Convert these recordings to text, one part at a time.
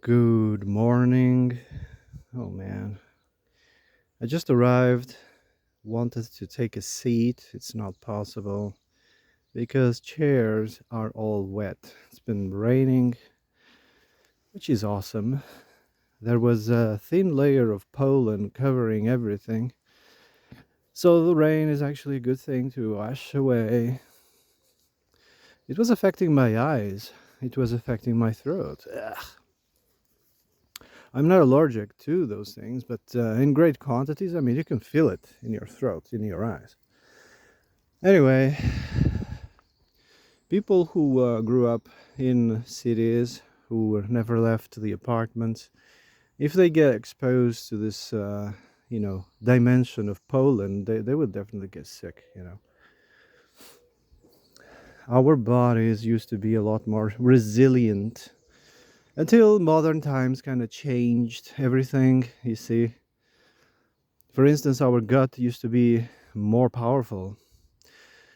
Good morning. Oh man, I just arrived. Wanted to take a seat. It's not possible because chairs are all wet. It's been raining, which is awesome. There was a thin layer of pollen covering everything. So the rain is actually a good thing to wash away. It was affecting my eyes. It was affecting my throat. Ugh. I'm not allergic to those things, but in great quantities, I mean, you can feel it in your throat, in your eyes. Anyway, people who grew up in cities, who were never left the apartments, if they get exposed to this, dimension of Poland, they would definitely get sick. Our bodies used to be a lot more resilient until modern times kind of changed everything, you see. For instance, our gut used to be more powerful,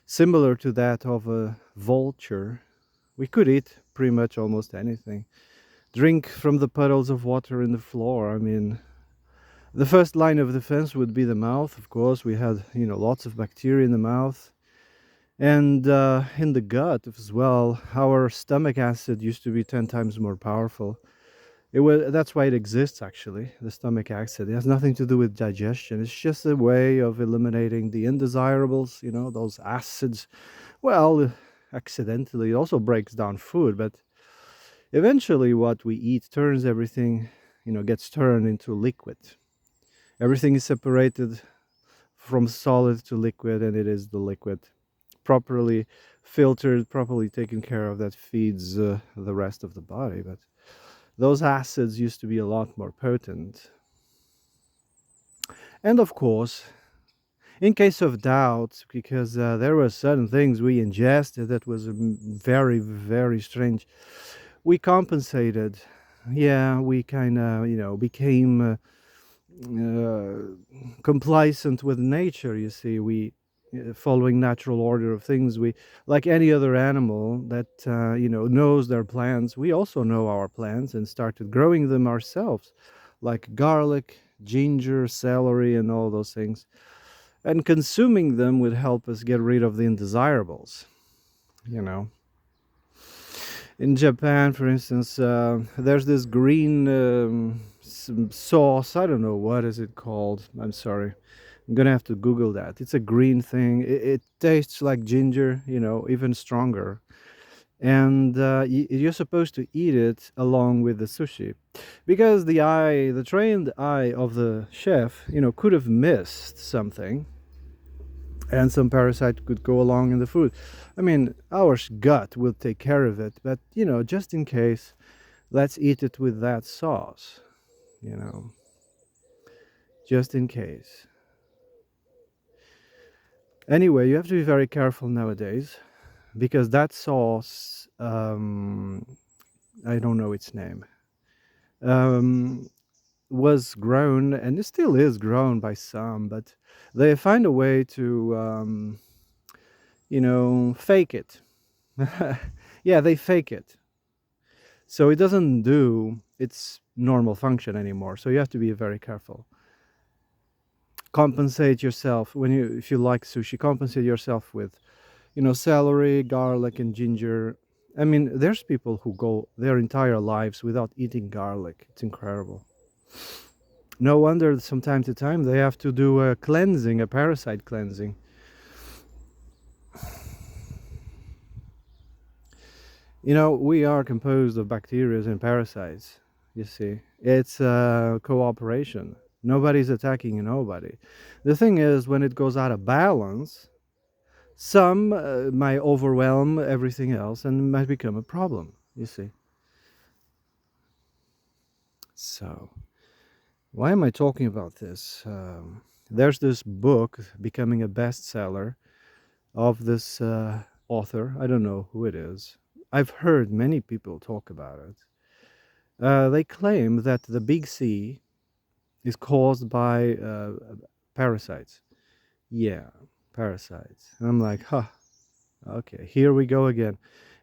similar to that of a vulture. We could eat pretty much almost anything. Drink from the puddles of water in the floor. I mean, the first line of defense would be the mouth, of course. We had, lots of bacteria in the mouth. And in the gut as well, our stomach acid used to be 10 times more powerful. That's why it exists, actually, the stomach acid. It has nothing to do with digestion. It's just a way of eliminating the undesirables, those acids. Well, accidentally, it also breaks down food, but eventually what we eat turns everything, gets turned into liquid. Everything is separated from solid to liquid, and it is the liquid. Properly filtered, properly taken care of, that feeds the rest of the body. But those acids used to be a lot more potent. And of course, in case of doubt, because there were certain things we ingested that was very, very strange, we compensated. Yeah, we kind of, became complacent with nature. You see, we following natural order of things. We, like any other animal that knows their plants, we also know our plants and started growing them ourselves, like garlic, ginger, celery, and all those things. And consuming them would help us get rid of the undesirables. You know, in Japan, for instance, there's this green sauce. I don't know what is it called. I'm sorry. I'm gonna have to Google that. It's a green thing. It tastes like ginger, even stronger. And you're supposed to eat it along with the sushi, because the trained eye of the chef, could have missed something, and some parasite could go along in the food. I mean, our gut will take care of it, but just in case, let's eat it with that sauce, you know, just in case. Anyway, you have to be very careful nowadays because that sauce, I don't know its name, um, was grown and it still is grown by some, but they find a way to, fake it. Yeah, they fake it. So it doesn't do its normal function anymore. So you have to be very careful. Compensate yourself if you like sushi, compensate yourself with, celery, garlic, and ginger. I mean, there's people who go their entire lives without eating garlic. It's incredible. No wonder from time to time they have to do a cleansing, a parasite cleansing. We are composed of bacteria and parasites. You see, it's cooperation. Nobody's attacking nobody. The thing is, when it goes out of balance, some might overwhelm everything else and might become a problem. You see. So, why am I talking about this? There's this book becoming a bestseller of this author. I don't know who it is. I've heard many people talk about it. They claim that the big C is caused by parasites. Yeah, parasites. And I'm like, huh, okay, here we go again.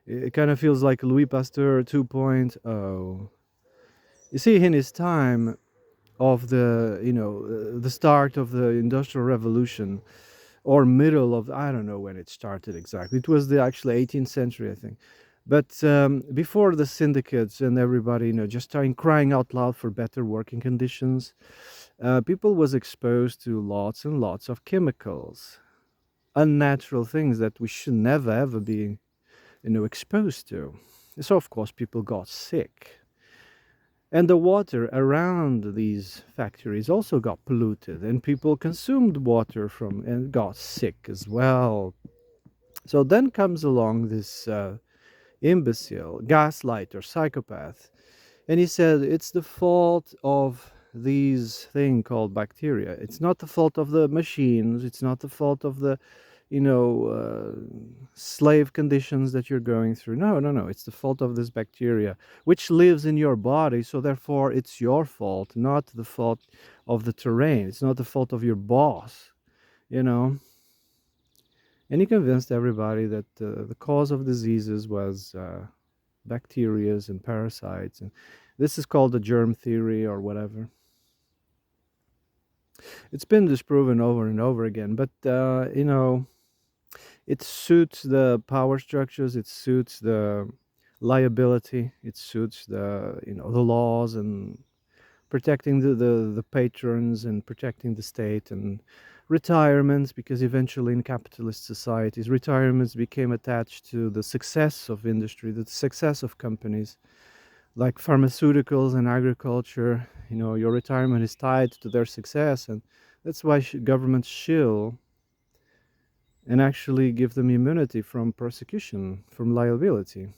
It kind of feels like Louis Pasteur 2.0. You see, in his time of the start of the Industrial Revolution, or middle of, I don't know when it started exactly. It was the actually 18th century, I think. But before the syndicates and everybody, just starting crying out loud for better working conditions, people was exposed to lots and lots of chemicals, unnatural things that we should never ever be, exposed to. So of course people got sick. And the water around these factories also got polluted, and people consumed water from and got sick as well. So then comes along this imbecile, gaslighter, psychopath, and he said it's the fault of these thing called bacteria. It's not the fault of the machines. It's not the fault of the, slave conditions that you're going through. No, no, no. It's the fault of this bacteria, which lives in your body. So therefore, it's your fault, not the fault of the terrain. It's not the fault of your boss. You know. And he convinced everybody that the cause of diseases was bacterias and parasites, and this is called the germ theory or whatever. It's been disproven over and over again, but it suits the power structures, it suits the liability, it suits the laws, and protecting the patrons, and protecting the state, and retirements, because eventually in capitalist societies retirements became attached to the success of industry, the success of companies like pharmaceuticals and agriculture. Your retirement is tied to their success, and that's why governments shill and actually give them immunity from persecution, from liability.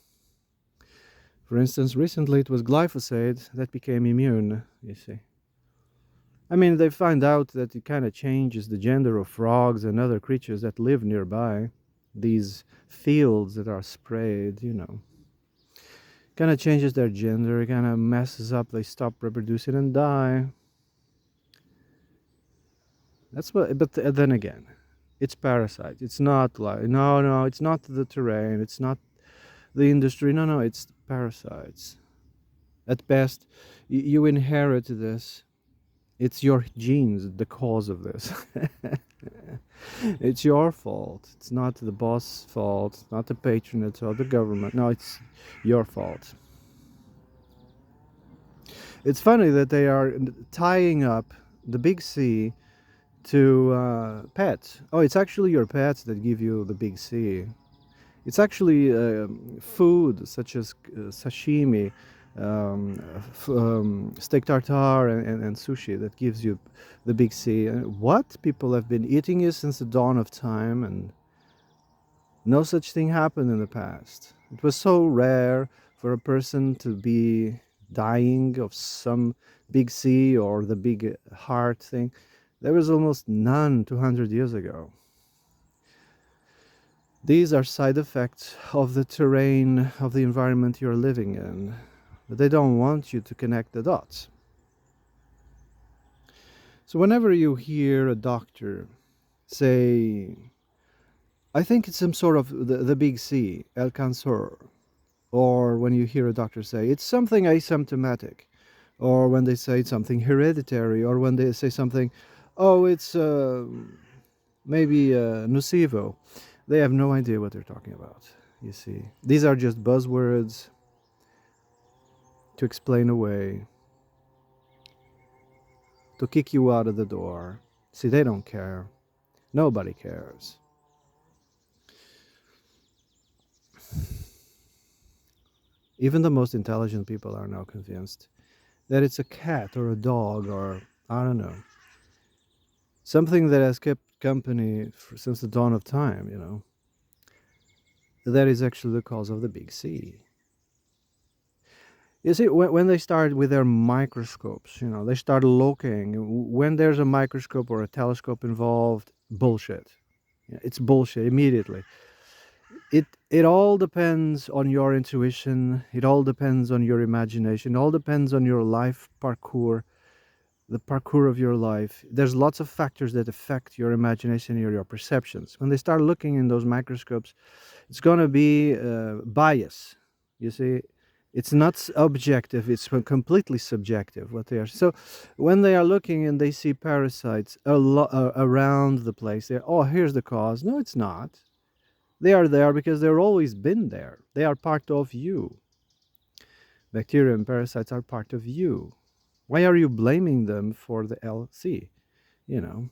For instance, recently it was glyphosate that became immune, you see. I mean, they find out that it kind of changes the gender of frogs and other creatures that live nearby. These fields that are sprayed, kind of changes their gender, it kind of messes up, they stop reproducing and die. That's what, but then again, it's parasites. It's not like, no, no, it's not the terrain, it's not the industry. No, no, it's parasites. At best, you inherit this. It's your genes, the cause of this. It's your fault. It's not the boss' fault. It's not the patronage or the government. No, it's your fault. It's funny that they are tying up the big C to pets. Oh, it's actually your pets that give you the big C. It's actually food such as sashimi, steak tartare, and sushi that gives you the big C. What? People have been eating it since the dawn of time, and no such thing happened in the past. It was so rare for a person to be dying of some big C or the big heart thing. There was almost none 200 years ago. These are side effects of the terrain, of the environment you're living in. But they don't want you to connect the dots. So whenever you hear a doctor say, I think it's some sort of the big C, el cancer, or when you hear a doctor say, it's something asymptomatic, or when they say something hereditary, or when they say something, oh, it's maybe nocivo, they have no idea what they're talking about, you see. These are just buzzwords to explain away, to kick you out of the door. See, they don't care. Nobody cares. Even the most intelligent people are now convinced that it's a cat or a dog or, I don't know, something that has kept company since the dawn of time, that is actually the cause of the big C. You see, when they start with their microscopes, they start looking. When there's a microscope or a telescope involved, bullshit. Yeah, it's bullshit immediately. It all depends on your intuition. It all depends on your imagination. It all depends on your life parkour, the parkour of your life. There's lots of factors that affect your imagination or your perceptions. When they start looking in those microscopes, it's going to be bias. You see, It's not objective, it's completely subjective what they are. So when they are looking and they see parasites around the place, they're, oh, here's the cause. No, it's not. They are there because they've always been there. They are part of you. Bacteria and parasites are part of you. Why are you blaming them for the LC? You know,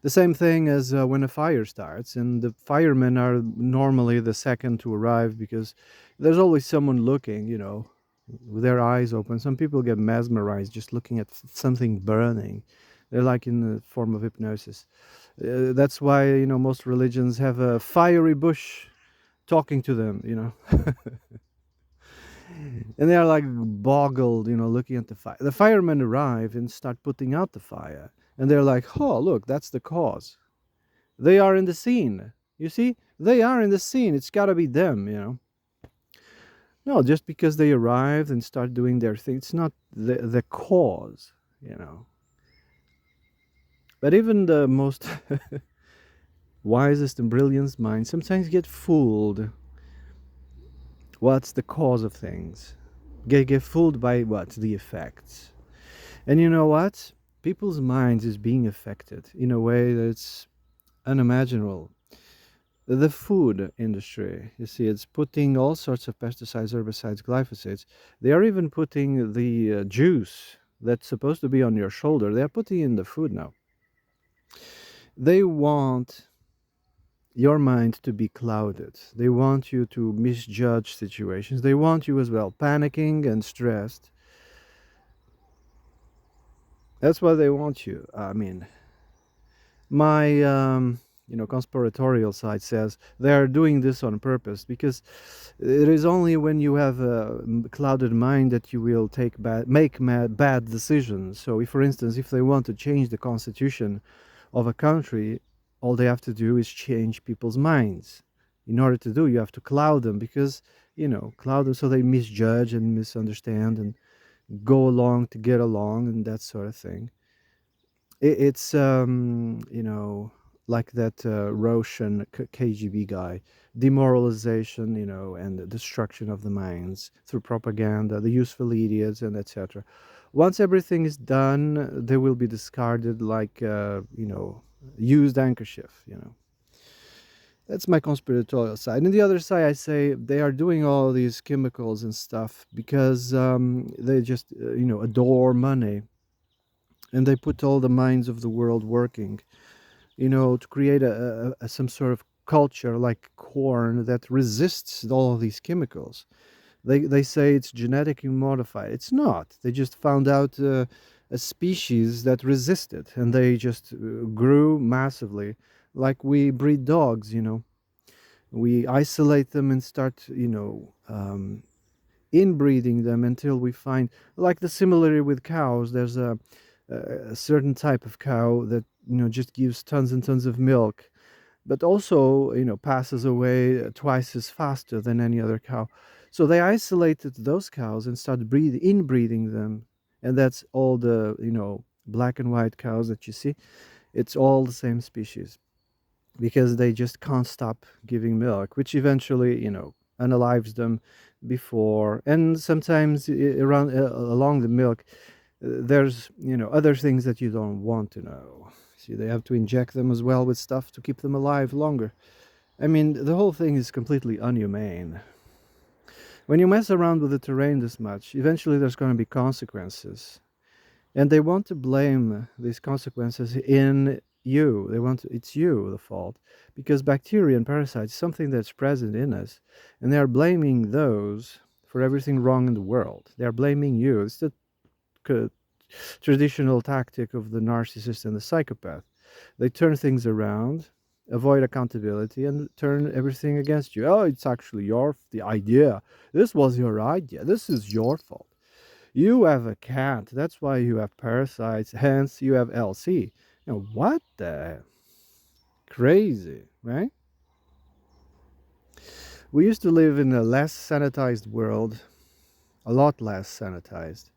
the same thing as when a fire starts, and the firemen are normally the second to arrive because there's always someone looking, with their eyes open. Some people get mesmerized just looking at something burning. They're like in the form of hypnosis. That's why, most religions have a fiery bush talking to them, and they are like boggled, looking at the fire. The firemen arrive and start putting out the fire, and they're like, oh, look, that's the cause. They are in the scene. You see? They are in the scene. It's got to be them. No, just because they arrived and start doing their thing, it's not the cause. But even the most wisest and brilliant minds sometimes get fooled. What's the cause of things? Get fooled by what? The effects. And you know what? People's minds is being affected in a way that's unimaginable. The food industry, you see, it's putting all sorts of pesticides, herbicides, glyphosates. They are even putting the juice that's supposed to be on your shoulder, they are putting in the food now. They want your mind to be clouded. They want you to misjudge situations. They want you as well panicking and stressed. That's why they want you. I mean, my conspiratorial side says they are doing this on purpose because it is only when you have a clouded mind that you will make bad decisions. So if, for instance, if they want to change the constitution of a country, all they have to do is change people's minds. In order to do, you have to cloud them because, cloud them so they misjudge and misunderstand and go along to get along and that sort of thing. It's like that Roshan KGB guy, demoralization, and the destruction of the minds through propaganda, the useful idiots, and etc. Once everything is done, they will be discarded like used handkerchief. That's my conspiratorial side. And the other side, I say they are doing all these chemicals and stuff because they just adore money, and they put all the minds of the world working, to create some sort of culture like corn that resists all of these chemicals. They say it's genetically modified. It's not. They just found out a species that resisted, and they just grew massively. Like we breed dogs, we isolate them and start, inbreeding them until we find, like the similarity with cows. There's a certain type of cow that just gives tons and tons of milk, but also passes away twice as faster than any other cow. So they isolated those cows and started inbreeding them, and that's all the black and white cows that you see. It's all the same species because they just can't stop giving milk, which eventually unalives them before. And sometimes around along the milk, there's other things that you don't want to know. See, they have to inject them as well with stuff to keep them alive longer. I mean, the whole thing is completely unhumane. When you mess around with the terrain this much, eventually there's going to be consequences, and they want to blame these consequences in you. It's you the fault, because bacteria and parasites is something that's present in us, and they are blaming those for everything wrong in the world. They are blaming you. It's the traditional tactic of the narcissist and the psychopath. They turn things around, avoid accountability, and turn everything against you. Oh, it's actually the idea. This was your idea. This is your fault. You have a cat. That's why you have parasites. Hence, you have LC. What the crazy, right? We used to live in a less sanitized world, a lot less sanitized.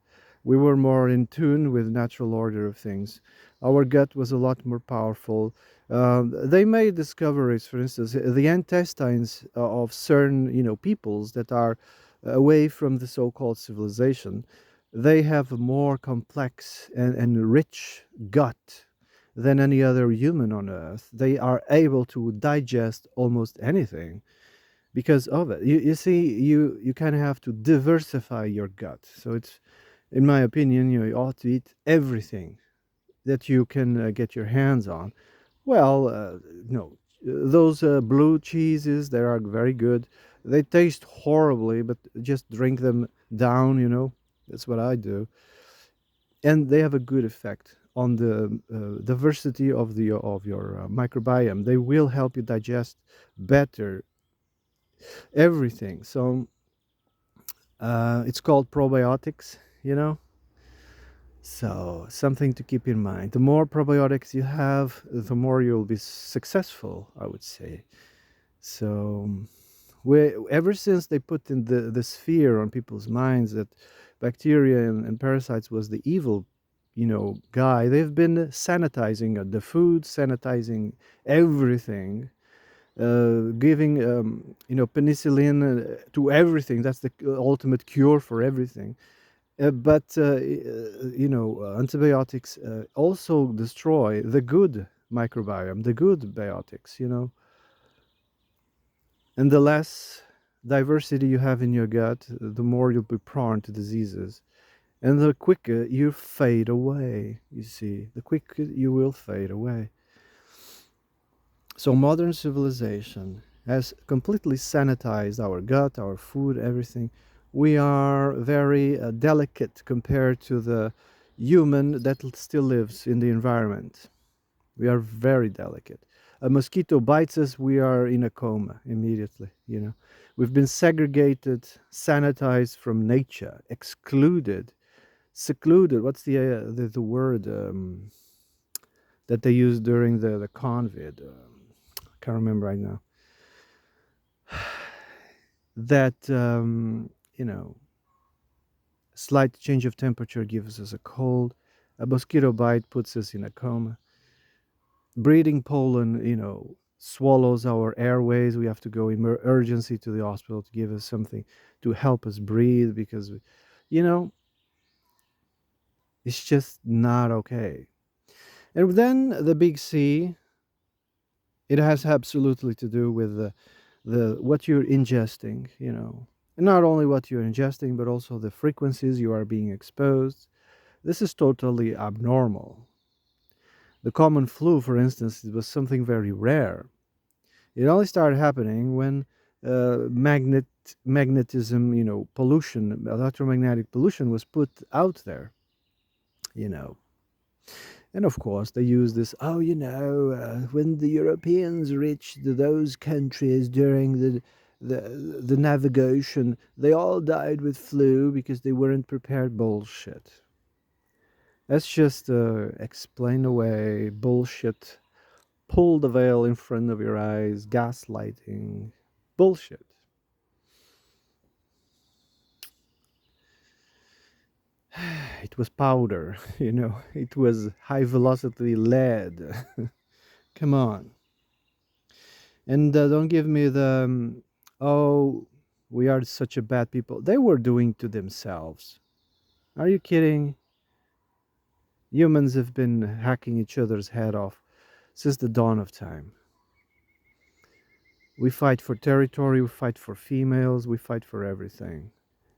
We were more in tune with natural order of things. Our gut was a lot more powerful. They made discoveries, for instance, the intestines of certain, peoples that are away from the so-called civilization. They have a more complex and rich gut than any other human on earth. They are able to digest almost anything because of it. You see, you kind of have to diversify your gut. So it's, in my opinion, you ought to eat everything that you can get your hands on. Well, no, those blue cheeses, they are very good. They taste horribly, but just drink them down. That's what I do, and they have a good effect on the diversity of your microbiome. They will help you digest better everything. So it's called probiotics. You know, So, something to keep in mind. The more probiotics you have, the more you'll be successful, I would say. So, ever since they put in this fear on people's minds that bacteria and parasites was the evil, guy, they've been sanitizing the food, sanitizing everything, giving, penicillin to everything. That's the ultimate cure for everything. But antibiotics also destroy the good microbiome, the good biotics. And the less diversity you have in your gut, the more you'll be prone to diseases, and the quicker you fade away. You see, the quicker you will fade away. So modern civilization has completely sanitized our gut, our food, everything. We are very delicate compared to the human that still lives in the environment. We are very delicate. A mosquito bites us, we are in a coma immediately. We've been segregated, sanitized from nature, excluded, secluded. What's the word that they used during the COVID? I can't remember right now. That slight change of temperature gives us a cold. A mosquito bite puts us in a coma. Breathing pollen, swallows our airways. We have to go in urgency to the hospital to give us something to help us breathe because, you know, it's just not okay. And then the big C, it has absolutely to do with the what you're ingesting, and not only what you're ingesting, but also the frequencies you are being exposed. This is totally abnormal. The common flu, for instance, it was something very rare. It only started happening when magnetism, pollution, electromagnetic pollution was put out there, you know. And of course, they use this. Oh, when the Europeans reached those countries during the navigation, they all died with flu because they weren't prepared. Bullshit. That's just explain away bullshit. Pull the veil in front of your eyes. Gaslighting. Bullshit. It was powder. It was high velocity lead. Come on. And don't give me the, oh, we are such a bad people. They were doing to themselves. Are you kidding? Humans have been hacking each other's head off since the dawn of time. We fight for territory, we fight for females, we fight for everything.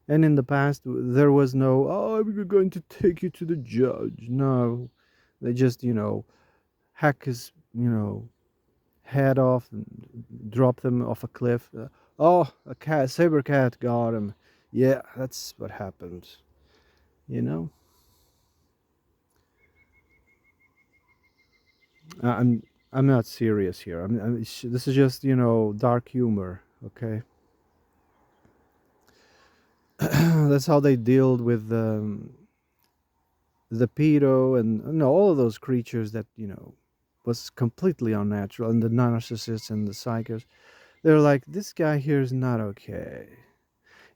And in the past, there was no, oh, we're going to take you to the judge. No, they just, hack his, head off and drop them off a cliff. Oh, a cat, saber cat got him. Yeah, that's what happened. You know, I'm not serious here. This is just dark humor. Okay, that's how they dealt with the pedo and all of those creatures that was completely unnatural, and the narcissists and the psychos. They're like, this guy here is not okay.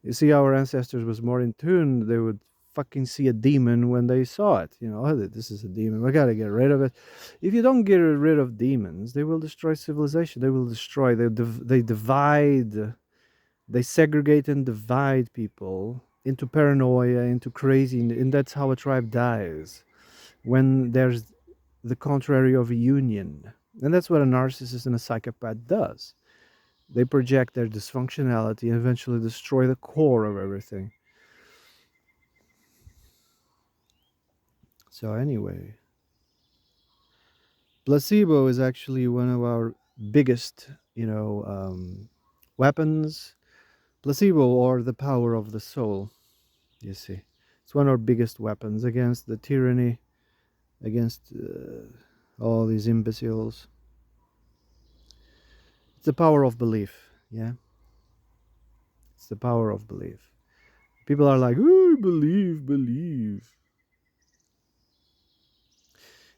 You see, our ancestors was more in tune. They would fucking see a demon when they saw it. Oh, this is a demon. We gotta get rid of it. If you don't get rid of demons, they will destroy civilization. They will destroy. They divide. They segregate and divide people into paranoia, into crazy, and that's how a tribe dies. When there's the contrary of a union, and that's what a narcissist and a psychopath does. They project their dysfunctionality and eventually destroy the core of everything. So anyway, placebo is actually one of our biggest, weapons. Placebo, or the power of the soul. You see, it's one of our biggest weapons against the tyranny, against all these imbeciles. It's the power of belief. Yeah, it's the power of belief. People are like, "Ooh, believe, believe."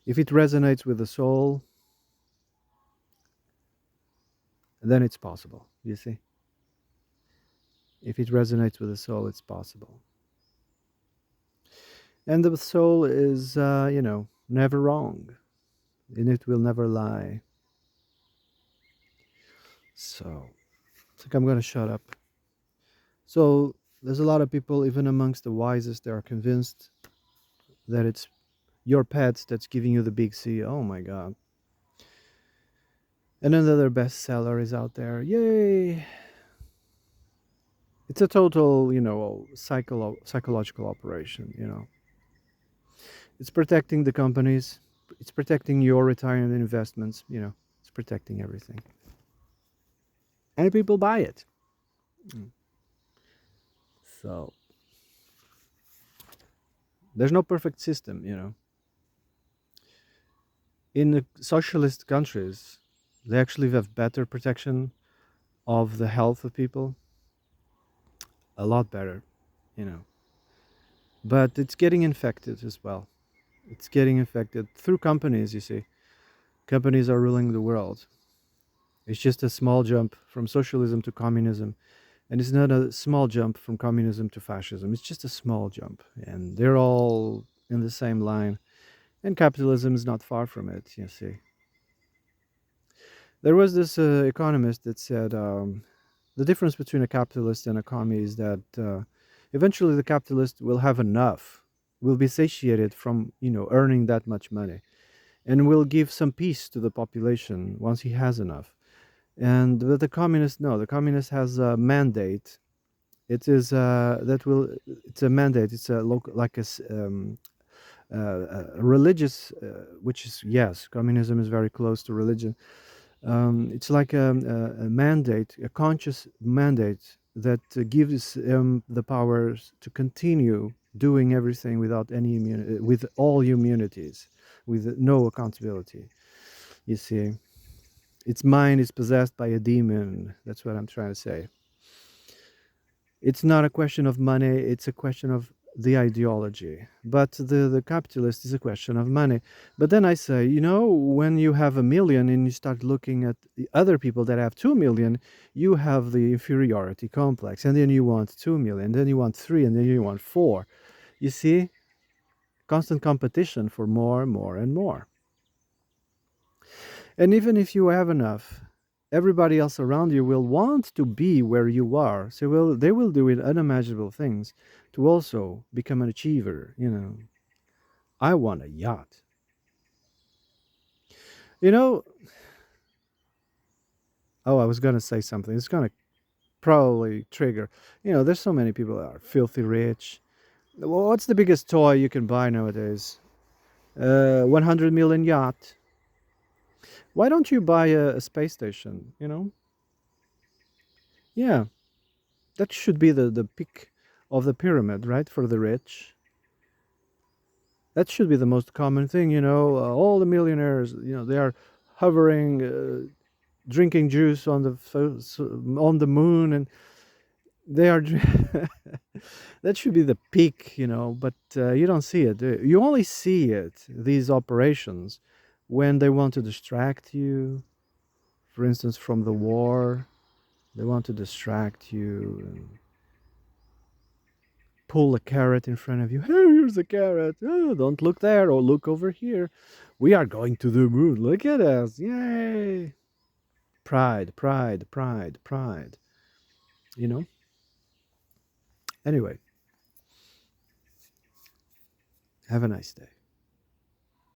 If it resonates with the soul, then it's possible. You see, if it resonates with the soul, it's possible. And the soul is, never wrong, and it will never lie. So, I think I'm going to shut up. So, there's a lot of people, even amongst the wisest, they are convinced that it's your pet that's giving you the big C. Oh my God. And another bestseller is out there. Yay! It's a total, psychological operation. It's protecting the companies, it's protecting your retirement investments. It's protecting everything. And people buy it. Mm. So there's no perfect system. In the socialist countries, they actually have better protection of the health of people, a lot better, you know. But it's getting infected as well. It's getting infected through companies, you see. Companies are ruling the world. It's just a small jump from socialism to communism. And it's not a small jump from communism to fascism. It's just a small jump. And they're all in the same line. And capitalism is not far from it, you see. There was this economist that said the difference between a capitalist and a commie is that eventually the capitalist will have enough, will be satiated from earning that much money, and will give some peace to the population once he has enough. And but the communist, no, the communist has a mandate. It is that will. It's a mandate. It's a local, like a religious, which is, yes, communism is very close to religion. It's like a mandate, a conscious mandate that gives the powers to continue doing everything without any with all immunities, with no accountability. You see, its mind is possessed by a demon. That's what I'm trying to say. It's not a question of money, it's a question of the ideology. But the capitalist is a question of money. But then I say, when you have 1 million and you start looking at the other people that have 2 million, you have the inferiority complex. And then you want 2 million, then you want three, and then you want four. You see? Constant competition for more and more and more. And even if you have enough, everybody else around you will want to be where you are. So they will do unimaginable things to also become an achiever. I want a yacht. You know, oh, I was going to say something. It's going to probably trigger. There's so many people that are filthy rich. Well, what's the biggest toy you can buy nowadays? 100 million yacht. Why don't you buy a space station? Yeah, that should be the peak of the pyramid, right? For the rich. That should be the most common thing. All the millionaires, they are hovering, drinking juice on on the moon, and they are. That should be the peak. But you don't see it. You only see it, these operations, when they want to distract you. For instance, from the war, they want to distract you. pull a carrot in front of you. Hey, here's a carrot. Oh, don't look there or look over here. We are going to the moon. Look at us. Yay. Pride, pride, pride, pride. You know? Anyway, have a nice day.